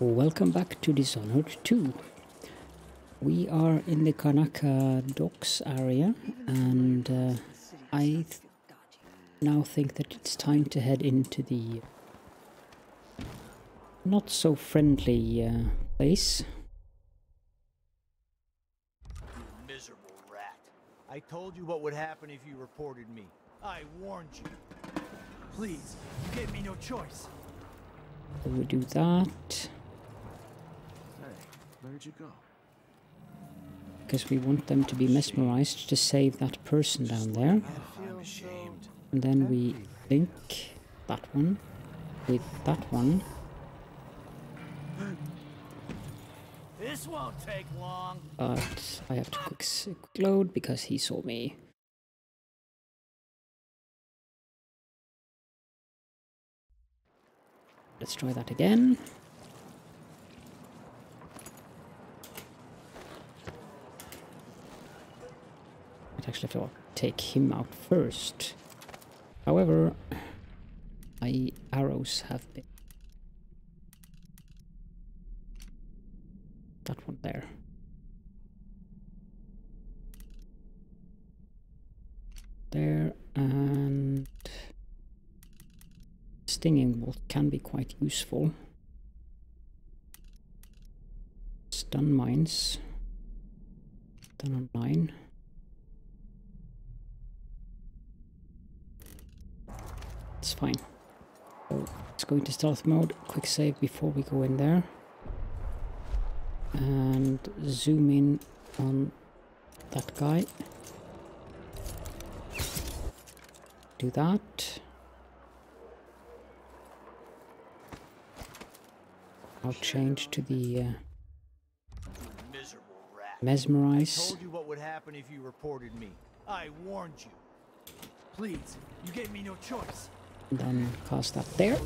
Welcome back to Dishonored 2. We are in the Kanaka docks area, and I now think that it's time to head into the not so friendly place. You miserable rat. I told you what would happen if you reported me. I warned you. Please, you gave me no choice. So we do that. Where'd you go? Because we want them to be mesmerized to save that person down there. I'm ashamed. And then we link that one with that one. This won't take long. But I have to quick load because he saw me. Let's try that again. I'd actually have to take him out first. However, my arrows have been... that one there. There, and stinging bolt can be quite useful. Stun mines. Done on 9. It's fine. So let's go into stealth mode. Quick save before we go in there. And zoom in on that guy. Do that. I'll change to the mesmerize. I told you what would happen if you reported me. I warned you. Please, you gave me no choice. And then cast that there.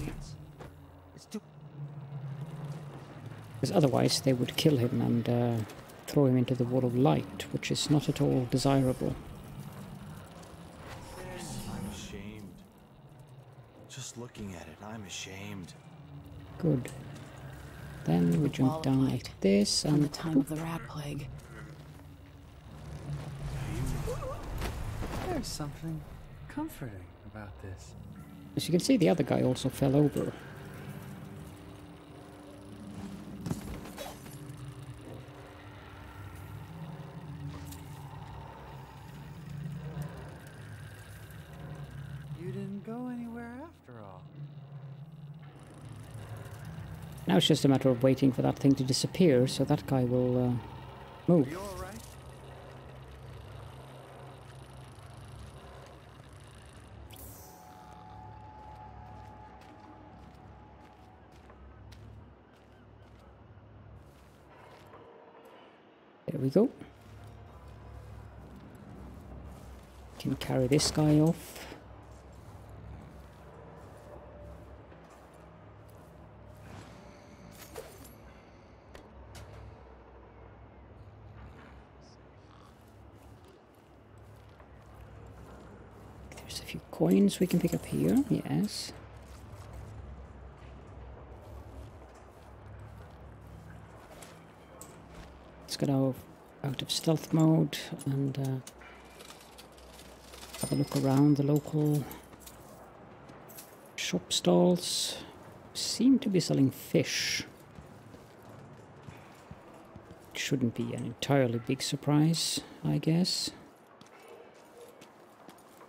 It's too... Because otherwise they would kill him and throw him into the wall of light, which is not at all desirable. I'm ashamed. Just looking at it, I'm ashamed. Good. Then we jump down like this and the time of the rat plague. There's something comforting about this. as you can see, the other guy also fell over. You didn't go anywhere after all. Now it's just a matter of waiting for that thing to disappear, so that guy will move. You all right? There we go. Can carry this guy off. There's a few coins we can pick up here, yes. Let's get out of stealth mode and have a look around the local shop stalls. Seem to be selling fish. Shouldn't be an entirely big surprise, I guess.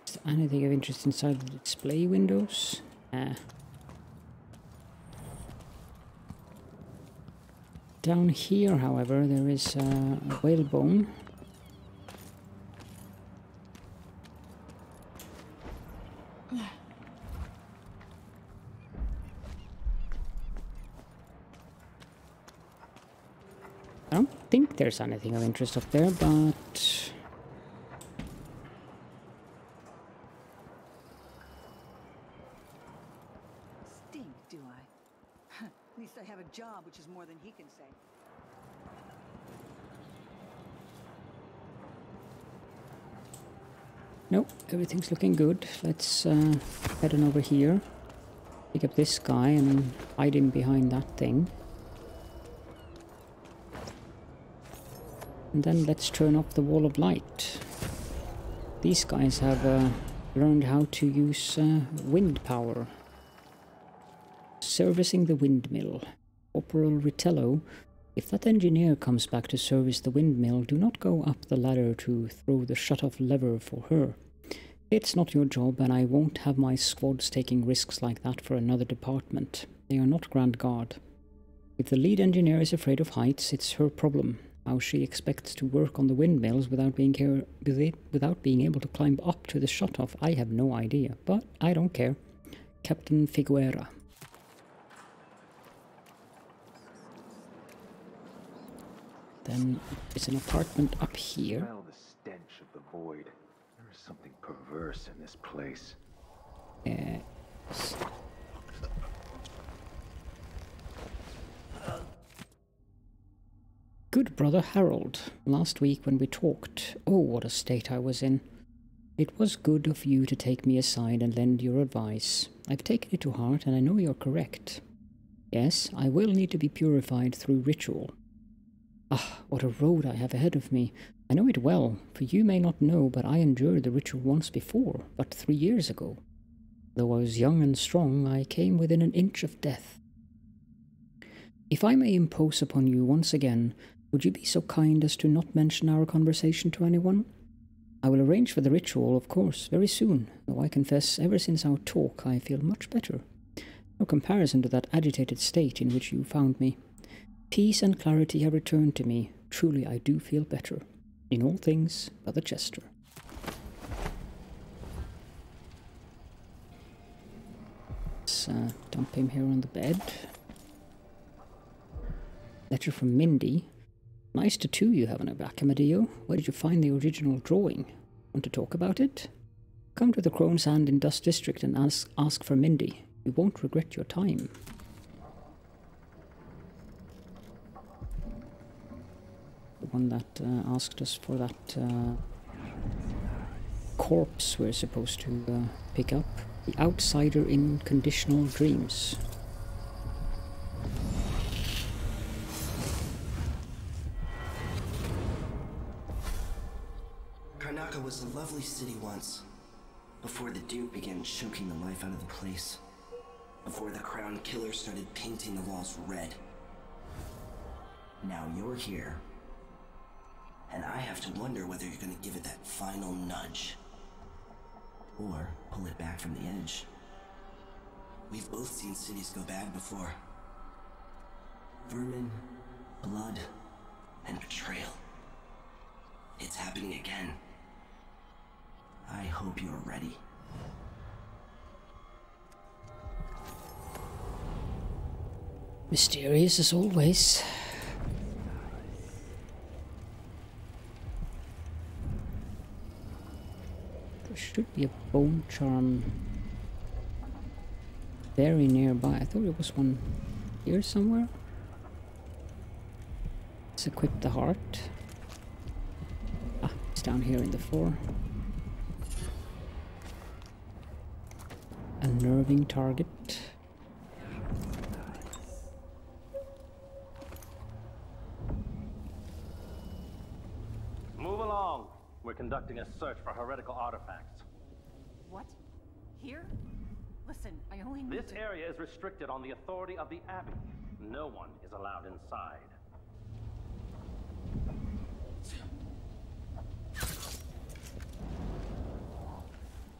Is there anything of interest inside the display windows? Down here, however, there is a whalebone. I don't think there's anything of interest up there, but... Stink, do I? At least I have a job, which is more than he can say. Nope, everything's looking good. Let's head on over here. Pick up this guy and hide him behind that thing. And then let's turn off the wall of light. These guys have learned how to use wind power. Servicing the windmill. Corporal Ritello, if that engineer comes back to service the windmill, do not go up the ladder to throw the shut-off lever for her. It's not your job, and I won't have my squads taking risks like that for another department. They are not Grand Guard. If the lead engineer is afraid of heights, it's her problem. How she expects to work on the windmills without being able to climb up to the shut-off, I have no idea. But I don't care. Captain Figuera. Then it's an apartment up here. Smell the stench of the void. There is something perverse in this place. Good brother Harold. Last week when we talked, oh, what a state I was in. It was good of you to take me aside and lend your advice. I've taken it to heart, and I know you're correct. Yes, I will need to be purified through ritual. Ah, what a road I have ahead of me. I know it well, for you may not know, but I endured the ritual once before, but 3 years ago. Though I was young and strong, I came within an inch of death. If I may impose upon you once again, would you be so kind as to not mention our conversation to anyone? I will arrange for the ritual, of course, very soon, though I confess ever since our talk I feel much better. No comparison to that agitated state in which you found me. Peace and clarity have returned to me. Truly I do feel better. In all things, Brother Chester. Let's dump him here on the bed. Letter from Mindy. Nice tattoo you have on your back, Amadeo. Where did you find the original drawing? Want to talk about it? Come to the Crone's Hand in Dust District and ask for Mindy. You won't regret your time. The one that asked us for that corpse we're supposed to pick up. The Outsider in Conditional Dreams. Karnaca was a lovely city once, before the Duke began choking the life out of the place. Before the Crown Killer started painting the walls red. Now you're here, and I have to wonder whether you're gonna give it that final nudge. Or pull it back from the edge. We've both seen cities go bad before. Vermin, blood, and betrayal. It's happening again. I hope you're ready. Mysterious as always. There should be a bone charm very nearby. I thought there was one here somewhere. Let's equip the heart. Ah, it's down here in the floor. Unnerving target. Move along. We're conducting a search for heretical artifacts. What? Here? Listen, I only need This area is restricted on the authority of the Abbey. No one is allowed inside.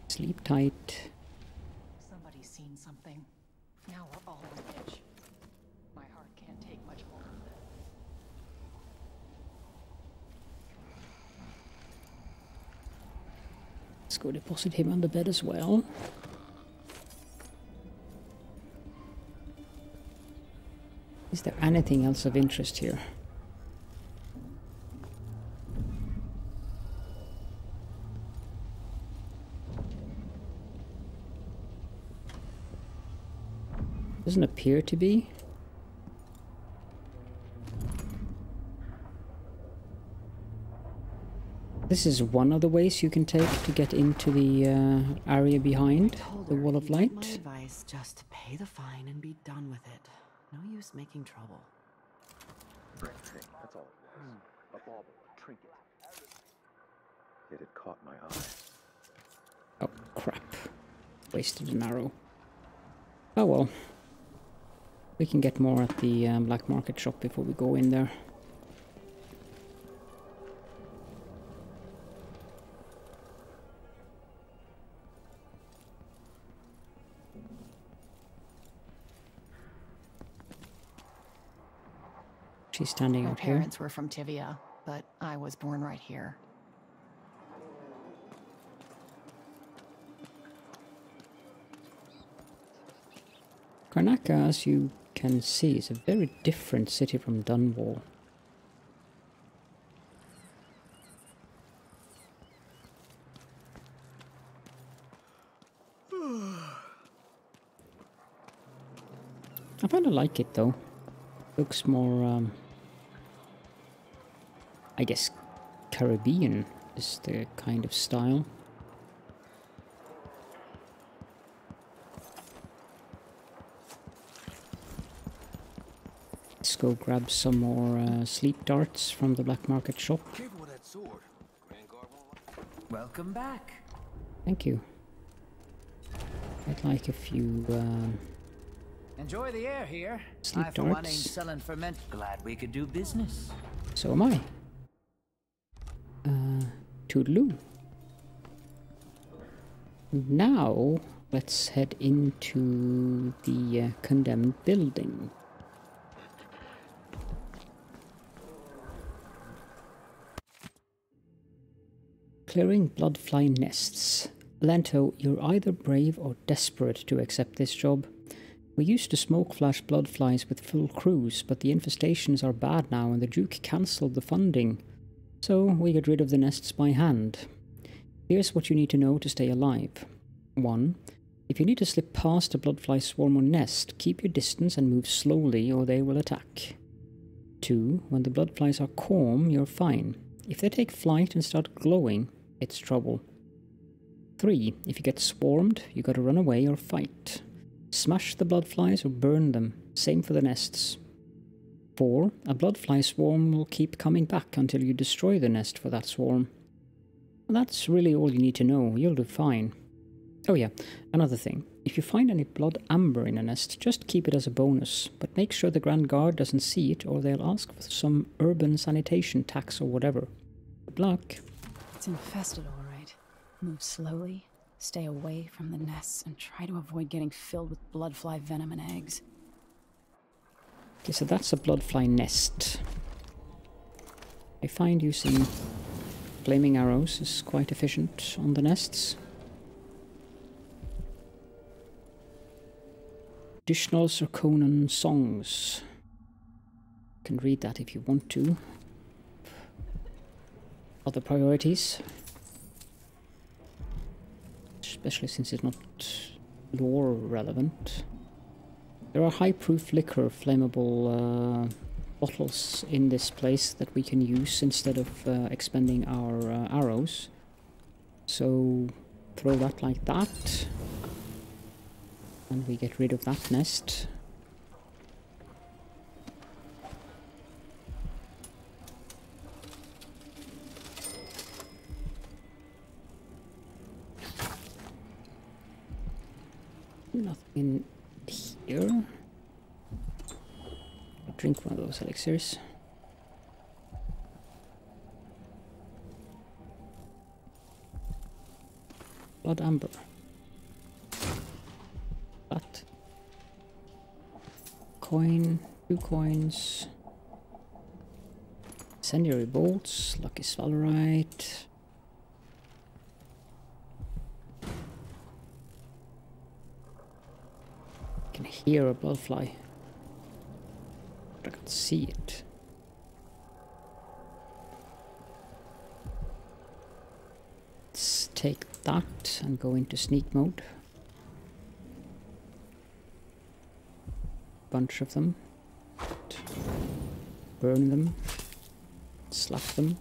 Sleep tight. Somebody's seen something. Now we're all on edge. My heart can't take much more of this. Let's go deposit him on the bed as well. Is there anything else of interest here? Doesn't appear to be. This is one of the ways you can take to get into the area behind the wall of light. My advice, just to pay the fine and be done with it. No use making trouble. That's all it was. A bauble, a trinket. Yet it caught my eye. Oh, crap. Wasted an arrow. Oh well. We can get more at the black market shop before we go in there. She's standing out here. My parents were from Tivia, but I was born right here. Karnaca, as you can see, is a very different city from Dunwall. I kind of like it though. Looks more, I guess, Caribbean is the kind of style. Let's go grab some more sleep darts from the black market shop. Careful with that sword. Welcome back. Thank you. I'd like a few Enjoy the air here. sleep I for one ain't darts. selling ferment. Glad we could do business. So am I. Toodaloo. Now, let's head into the condemned building. Clearing bloodfly nests. Lento, you're either brave or desperate to accept this job. We used to smoke flash bloodflies with full crews, but the infestations are bad now and the Duke cancelled the funding. So we get rid of the nests by hand. Here's what you need to know to stay alive. 1. If you need to slip past a bloodfly swarm or nest, keep your distance and move slowly or they will attack. 2. When the bloodflies are calm, you're fine. If they take flight and start glowing, it's trouble. 3. If you get swarmed, you gotta run away or fight. Smash the bloodflies or burn them. Same for the nests. 4. A bloodfly swarm will keep coming back until you destroy the nest for that swarm. That's really all you need to know. You'll do fine. Oh yeah, another thing. If you find any blood amber in a nest, just keep it as a bonus, but make sure the Grand Guard doesn't see it or they'll ask for some urban sanitation tax or whatever. Good luck. It's infested, all right. Move slowly, stay away from the nests, and try to avoid getting filled with bloodfly venom and eggs. Okay, so that's a bloodfly nest. I find using flaming arrows is quite efficient on the nests. Additional Conan songs. You can read that if you want to. Other priorities. Especially since it's not lore relevant. There are high-proof liquor flammable bottles in this place that we can use instead of expending our arrows. So throw that like that. And we get rid of that nest. Nothing in here. I'll drink one of those elixirs. Blood amber. That. Coin. 2 coins. Incendiary bolts. Lucky Svalorite. I can hear a bloodfly, but I can't see it. Let's take that and go into sneak mode. Bunch of them. Burn them. Slap them.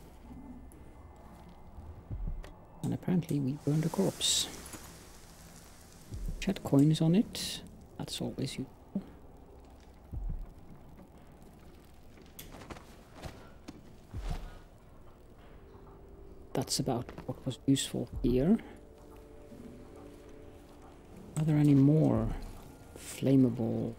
And apparently we burned a corpse. Which had coins on it. That's always useful. that's about what was useful here. Are there any more flammable?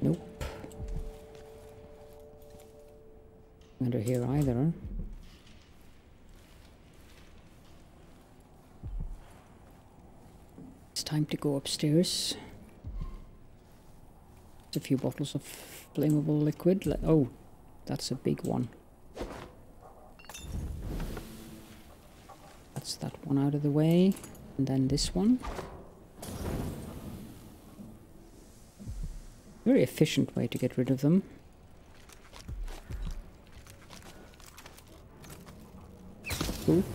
Nope. Under here either. It's time to go upstairs. A few bottles of flammable liquid. Oh, that's a big one. That's that one out of the way. And then this one. Very efficient way to get rid of them. Oop.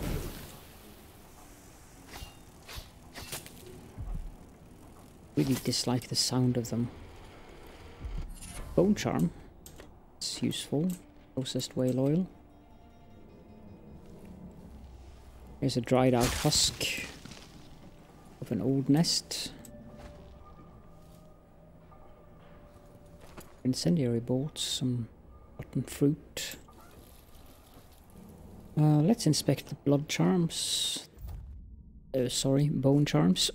Really dislike the sound of them. Bone charm. It's useful. Processed whale oil. There's a dried out husk of an old nest. Incendiary bolts, some rotten fruit. Let's inspect the blood charms. Sorry, bone charms.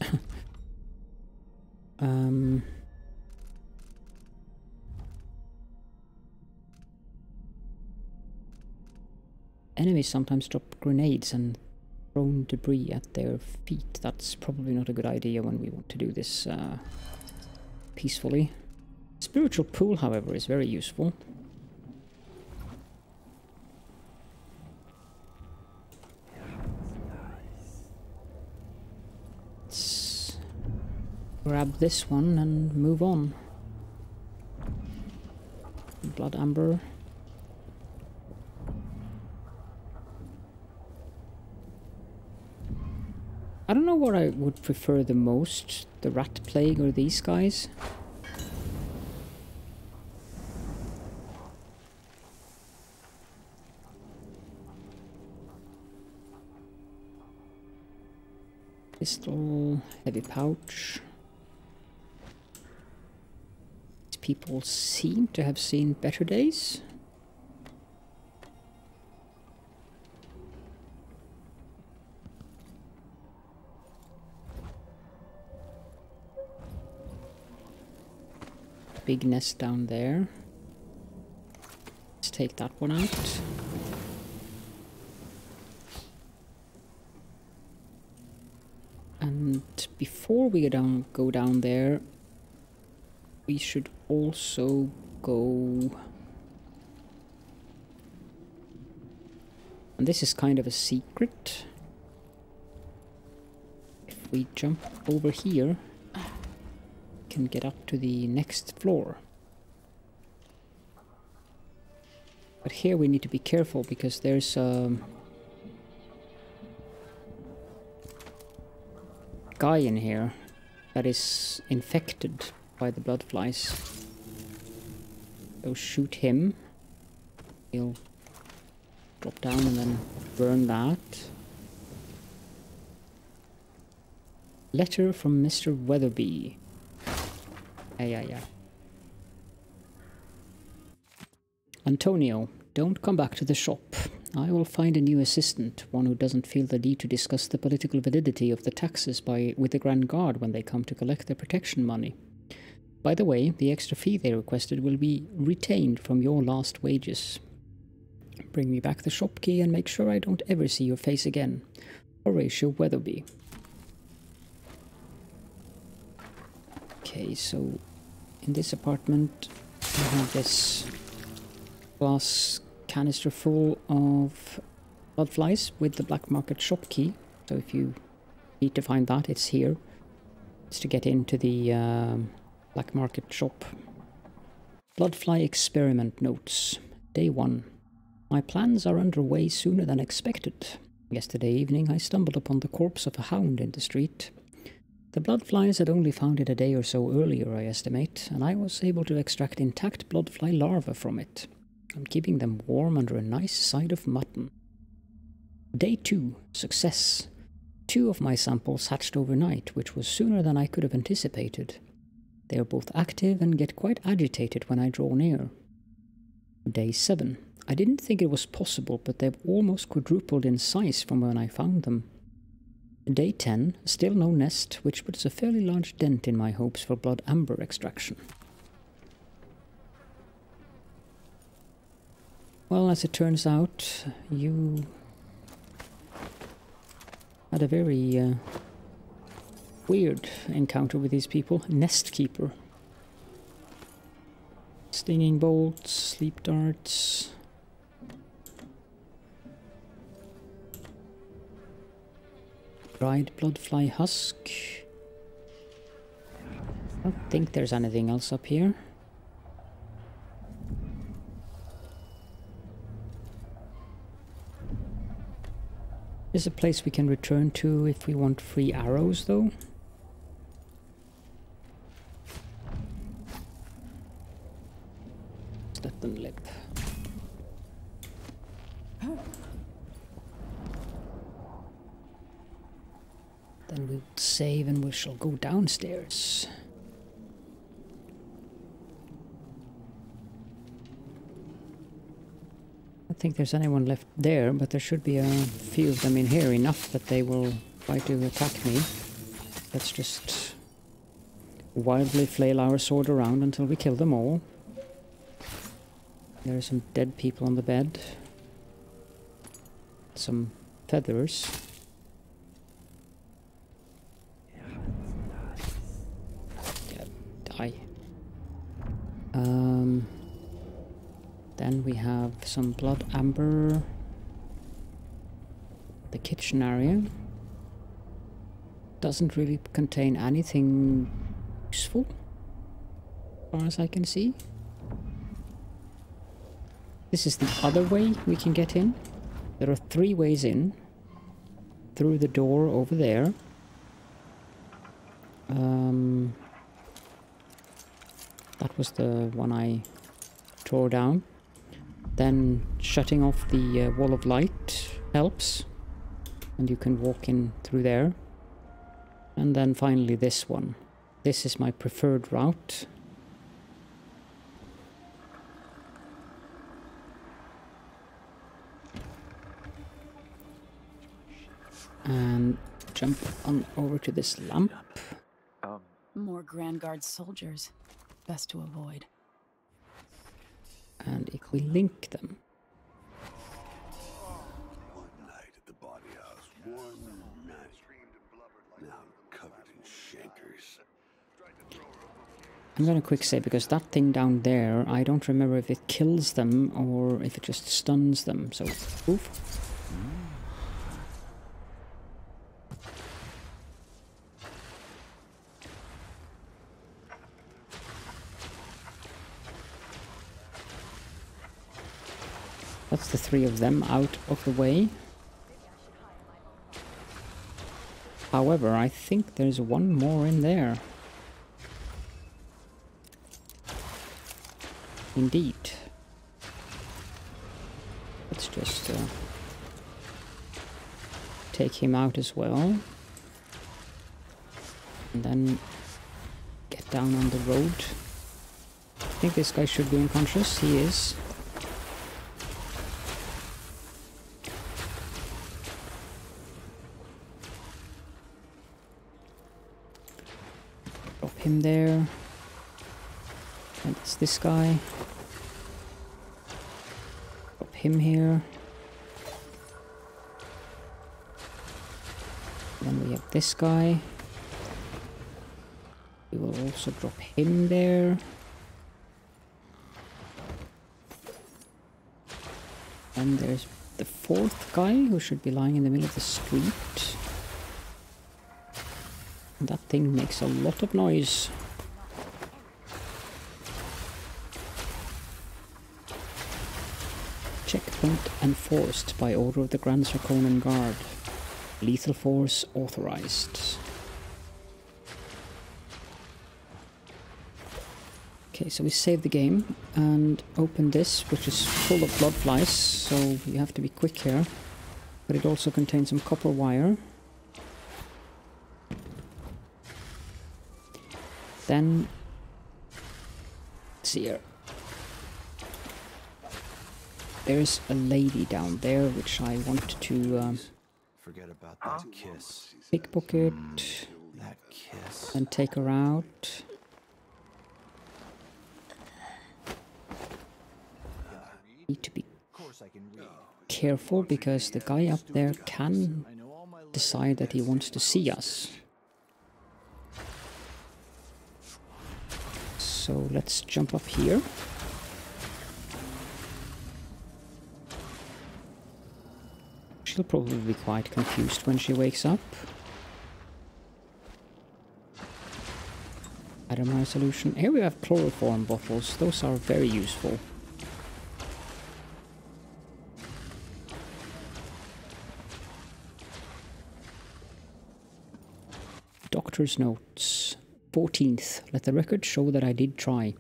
Enemies sometimes drop grenades and thrown debris at their feet. That's probably not a good idea when we want to do this peacefully. Spiritual pool, however, is very useful. Let's grab this one and move on. Blood amber. I don't know what I would prefer the most, the rat plague or these guys. Pistol, heavy pouch. These people seem to have seen better days. Big nest down there. Let's take that one out. And before we go down there, we should also go... And this is kind of a secret. If we jump over here, can get up to the next floor. But here we need to be careful because there's a guy in here that is infected by the blood flies. So shoot him. He'll drop down and then burn that. Letter from Mr. Weatherby. Yeah. Antonio, don't come back to the shop. I will find a new assistant, one who doesn't feel the need to discuss the political validity of the taxes with the Grand Guard when they come to collect their protection money. By the way, the extra fee they requested will be retained from your last wages. Bring me back the shop key and make sure I don't ever see your face again. Horatio Weatherby. Okay, so in this apartment we have this glass canister full of blood flies with the black market shop key. So if you need to find that, it's here. It's to get into the black market shop. Bloodfly experiment notes. Day 1. My plans are underway sooner than expected. Yesterday evening I stumbled upon the corpse of a hound in the street. The bloodflies had only found it a day or so earlier, I estimate, and I was able to extract intact bloodfly larvae from it. I'm keeping them warm under a nice side of mutton. Day 2. Success. 2 of my samples hatched overnight, which was sooner than I could have anticipated. They are both active and get quite agitated when I draw near. Day 7. I didn't think it was possible, but they've almost quadrupled in size from when I found them. Day 10. Still no nest, which puts a fairly large dent in my hopes for blood amber extraction. Well, as it turns out, you had a very weird encounter with these people. Nest keeper. Stinging bolts, sleep darts. Dried bloodfly husk. I don't think there's anything else up here. There's a place we can return to if we want free arrows, though. Let them live. Then we'll save and we shall go downstairs. I don't think there's anyone left there, but there should be a few of them in here, enough that they will try to attack me. Let's just wildly flail our sword around until we kill them all. There are some dead people on the bed. Some feathers. Yeah, die. Then we have some blood amber. The kitchen area. Doesn't really contain anything useful, as far as I can see. This is the other way we can get in. There are 3 ways in. Through the door over there. That was the one I tore down. Then shutting off the wall of light helps. And you can walk in through there. And then finally this one. This is my preferred route. And jump on over to this lamp. More Grand Guard soldiers. Best to avoid. And if we link them. One night at the body house. One night. Now covered in shankers. I'm gonna quick say, because that thing down there, I don't remember if it kills them or if it just stuns them. So, oof. That's the 3 of them out of the way. However, I think there's one more in there. Indeed. Let's just take him out as well. And then get down on the road. I think this guy should be unconscious. He is. Him there, and it's this guy. Drop him here. Then we have this guy. We will also drop him there. And there's the 4th guy who should be lying in the middle of the street. That thing makes a lot of noise. Checkpoint enforced by order of the Grand Sarkonan Guard. Lethal force authorized. Okay, so we save the game and open this, which is full of blood flies, so you have to be quick here. But it also contains some copper wire. Then Let's see here. There's a lady down there which I want to Forget about that kiss. pickpocket That kiss. and take her out. Need to be careful because the guy up there can decide that he wants to see us. So let's jump up here. She'll probably be quite confused when she wakes up. Atomized solution. Here we have chloroform bottles. Those are very useful. Doctor's notes. 14th. Let the record show that I did try.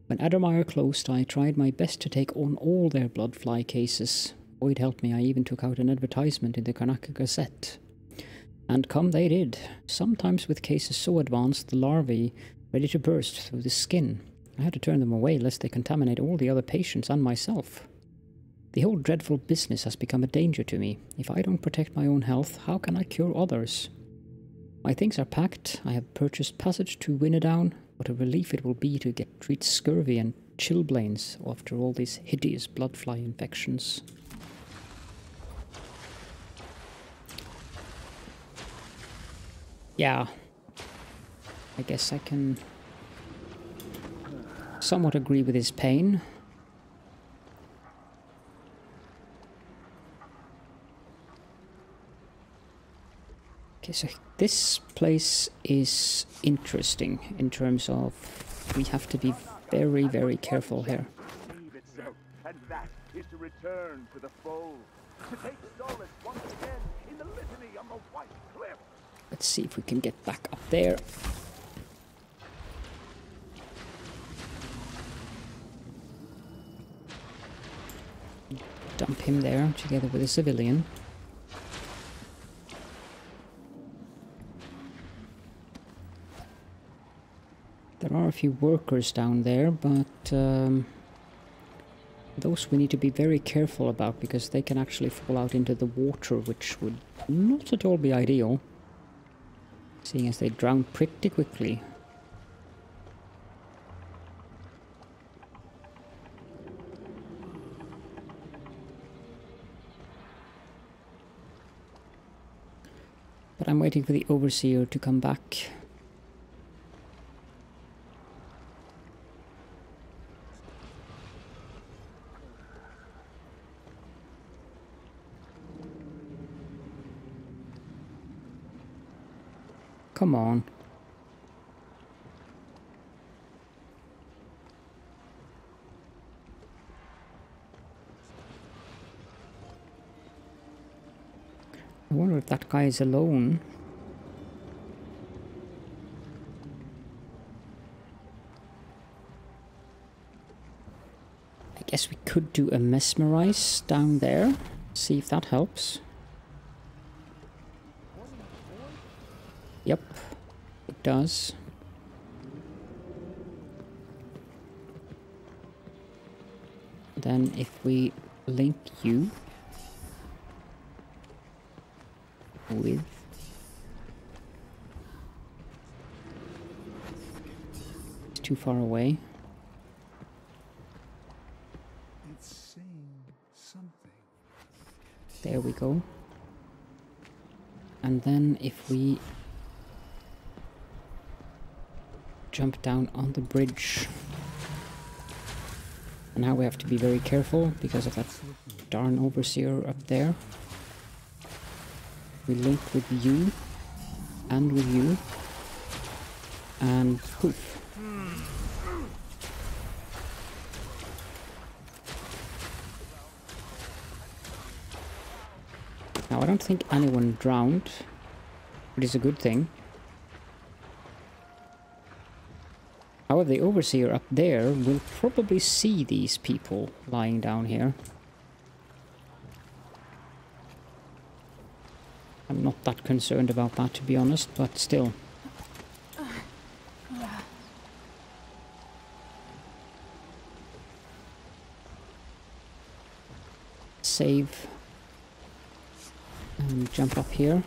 When Addermire closed, I tried my best to take on all their blood fly cases. Void helped me. I even took out an advertisement in the Kanaka Gazette. And come they did. Sometimes with cases so advanced, the larvae ready to burst through the skin. I had to turn them away lest they contaminate all the other patients and myself. The whole dreadful business has become a danger to me. If I don't protect my own health, how can I cure others? My things are packed. I have purchased passage to Winnedown. What a relief it will be to treat scurvy and chilblains after all these hideous bloodfly infections. Yeah, I guess I can somewhat agree with his pain. Okay, so this place is interesting in terms of we have to be very, very careful here. And that is to return to the fold, to take solace once again in the litany on the white cliff. Let's see if we can get back up there. Dump him there together with a civilian. There are a few workers down there, but those we need to be very careful about because they can actually fall out into the water, which would not at all be ideal, seeing as they drown pretty quickly. But I'm waiting for the Overseer to come back. Come on. I wonder if that guy is alone. I guess we could do a mesmerize down there. See if that helps. Yep, it does. Then if we link you with it's too far away. It's saying something. There we go. And then if we jump down on the bridge. And now we have to be very careful because of that darn Overseer up there. We link with you and with you and poof. Now I don't think anyone drowned, which is a good thing. However, the Overseer up there will probably see these people lying down here. I'm not that concerned about that, to be honest, but still. save and jump up here.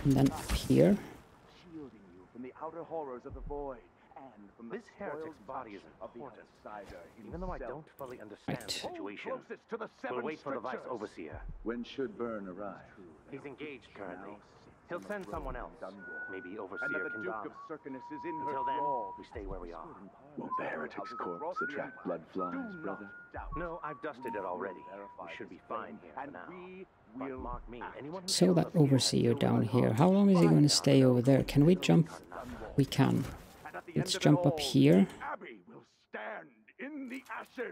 And then up here. Shielding you from the outer horrors of the void and from This heretic's body is important. Even though I don't fully understand the situation, we'll wait for the Vice Overseer. When should Byrne arrive? He's engaged currently. He'll send someone else. Maybe Overseer Another can Duke don. of Circinus is in her Until then, thrall. we stay where we are. Won't the heretic's corpse attract blood flies, brother? No, I've dusted it already. We should be fine here for now. But mark me, anyone who So that Overseer down here, how long is he going to stay over there? Can we jump? We can. Let's jump up here.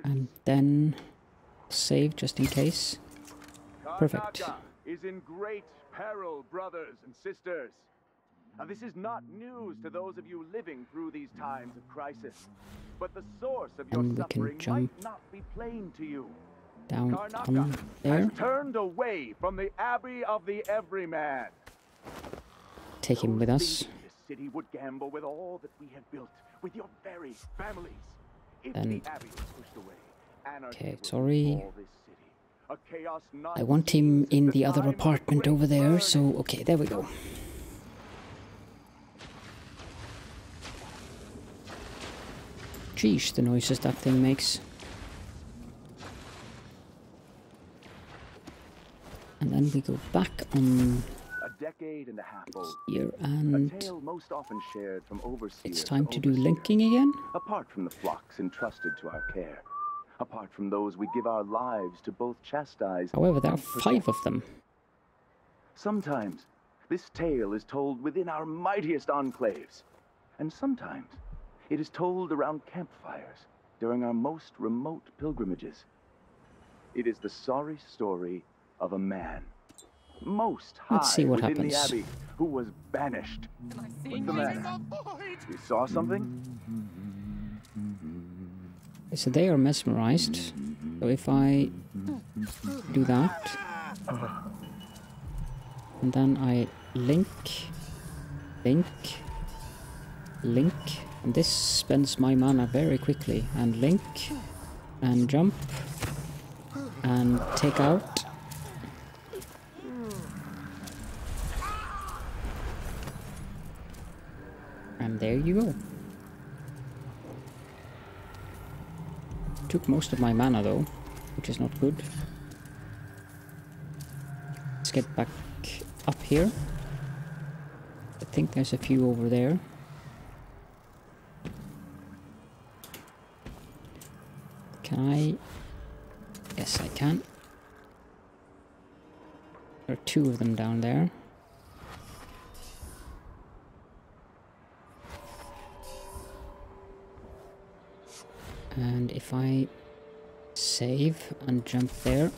And then save just in case. Perfect. Is in great peril, brothers and sisters. Now, this is not news to those of you living through these times of crisis, but the source of your suffering might not be plain to you. Down Karnaca there. has turned away from the Abbey of the Everyman. Take him with us. This city would gamble with all that we have built, with your very families. If Then the Abbey is pushed away, anarchy okay, will sorry. befall this city. A chaos not I want him in the other apartment over there, so okay, there we go. Geesh, the noises that thing makes. And then we go back on a decade and a half old. Here, and a tale most often shared from overseers. It's time to do linking again. Apart from the flocks entrusted to our care, apart from those we give our lives to both chastise. However, there are 5 of them. Sometimes this tale is told within our mightiest enclaves, and sometimes it is told around campfires during our most remote pilgrimages. It is the sorry story of a man, most high Let's see what within happens. the abbey, who was banished. What's the matter? You saw something? So they are mesmerized. So if I do that, and then I link, and this spends my mana very quickly, and link, and jump, and take out. And there you go. Took most of my mana though, which is not good. Let's get back up here. I think there's a few over there. Can I? Yes, I can. There are 2 of them down there. And if I save and jump there,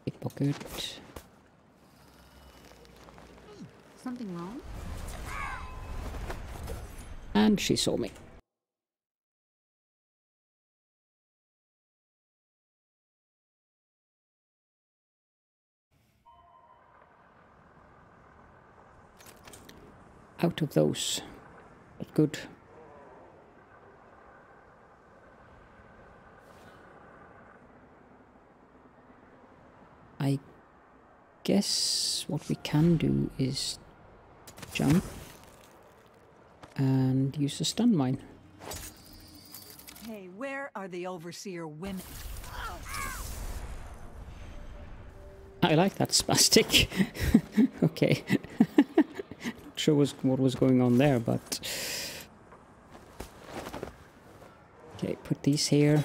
pickpocket. Something wrong? And she saw me. Out of those, but good. I guess what we can do is jump and use a stun mine. Hey, where are the Overseer women? I like that spastic. Okay. Not sure what was going on there, but... Okay, put these here.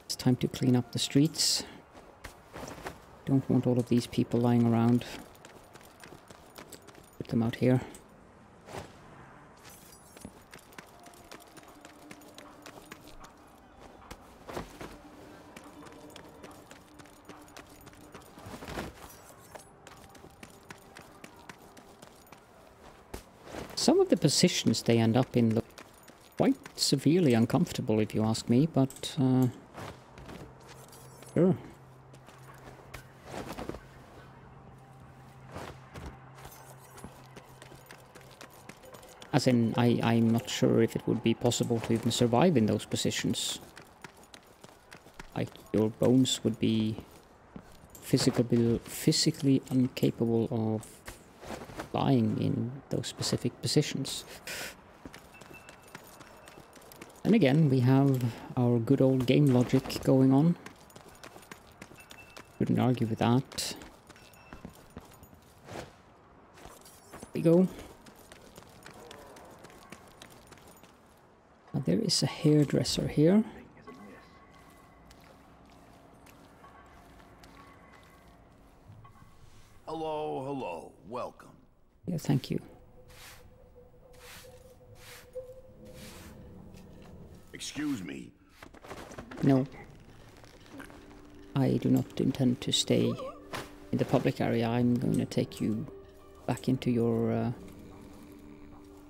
It's time to clean up the streets. Don't want all of these people lying around. Put them out here. Some of the positions they end up in look quite severely uncomfortable, if you ask me, but sure. As in, I'm not sure if it would be possible to even survive in those positions. Like, your bones would be physically incapable of lying in those specific positions. And again, we have our good old game logic going on. Couldn't argue with that. There we go. Now there is a hairdresser here. Hello, hello, welcome. Yeah, thank you. Excuse me. No. I do not intend to stay in the public area. I'm going to take you back into your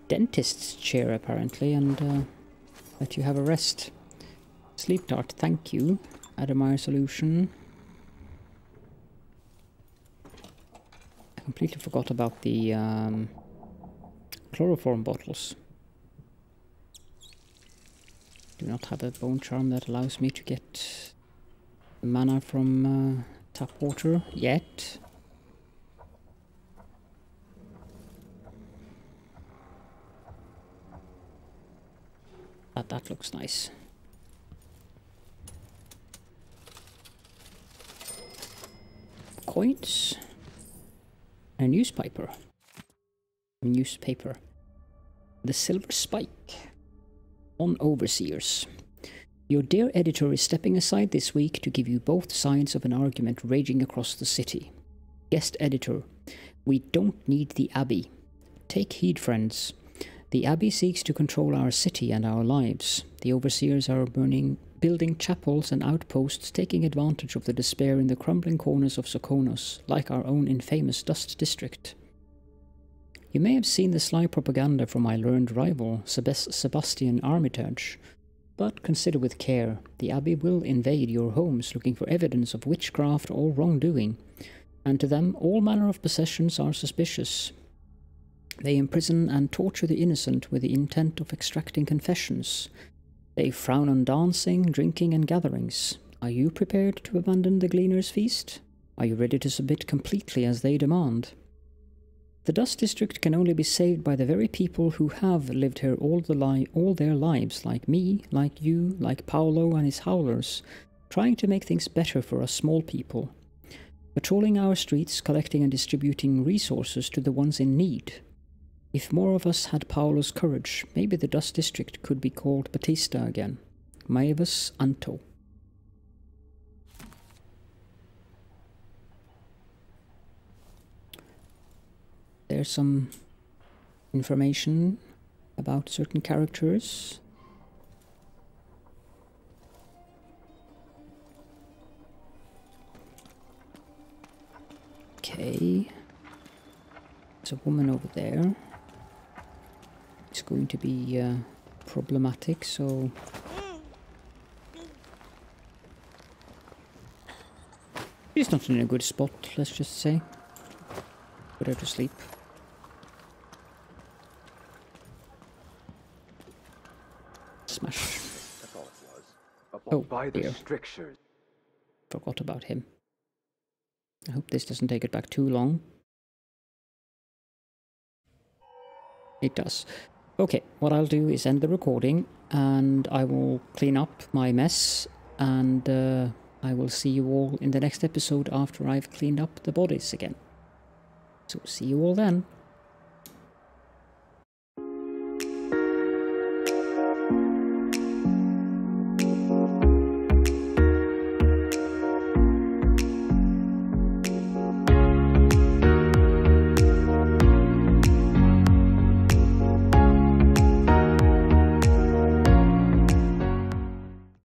dentist's chair, apparently, and let you have a rest. Sleep dart, thank you. Adamire solution. I completely forgot about the chloroform bottles. Do not have a bone charm that allows me to get mana from tap water yet. That looks nice. Coins. A newspaper. The Silver Spike. On Overseers. Your dear editor is stepping aside this week to give you both sides of an argument raging across the city. Guest editor. We don't need the Abbey. Take heed, friends. The Abbey seeks to control our city and our lives. The Overseers are building chapels and outposts, taking advantage of the despair in the crumbling corners of Sokonos, like our own infamous Dust District. You may have seen the sly propaganda from my learned rival, Sebastian Armitage, but consider with care. The Abbey will invade your homes looking for evidence of witchcraft or wrongdoing, and to them all manner of possessions are suspicious. They imprison and torture the innocent with the intent of extracting confessions. They frown on dancing, drinking, and gatherings. Are you prepared to abandon the Gleaner's Feast? Are you ready to submit completely as they demand? The Dust District can only be saved by the very people who have lived here all their lives, like me, like you, like Paolo and his howlers, trying to make things better for us small people. Patrolling our streets, collecting and distributing resources to the ones in need. If more of us had Paolo's courage, maybe the Dust District could be called Batista again. Maevus Anto. There's some information about certain characters. Okay. There's a woman over there. It's going to be problematic, so... She's not in a good spot, let's just say. Put her to sleep. Smash. That's all it was. Oh, by the dear. strictures. Forgot about him. I hope this doesn't take it back too long. It does. Okay, what I'll do is end the recording, and I will clean up my mess, and I will see you all in the next episode after I've cleaned up the bodies again. So see you all then.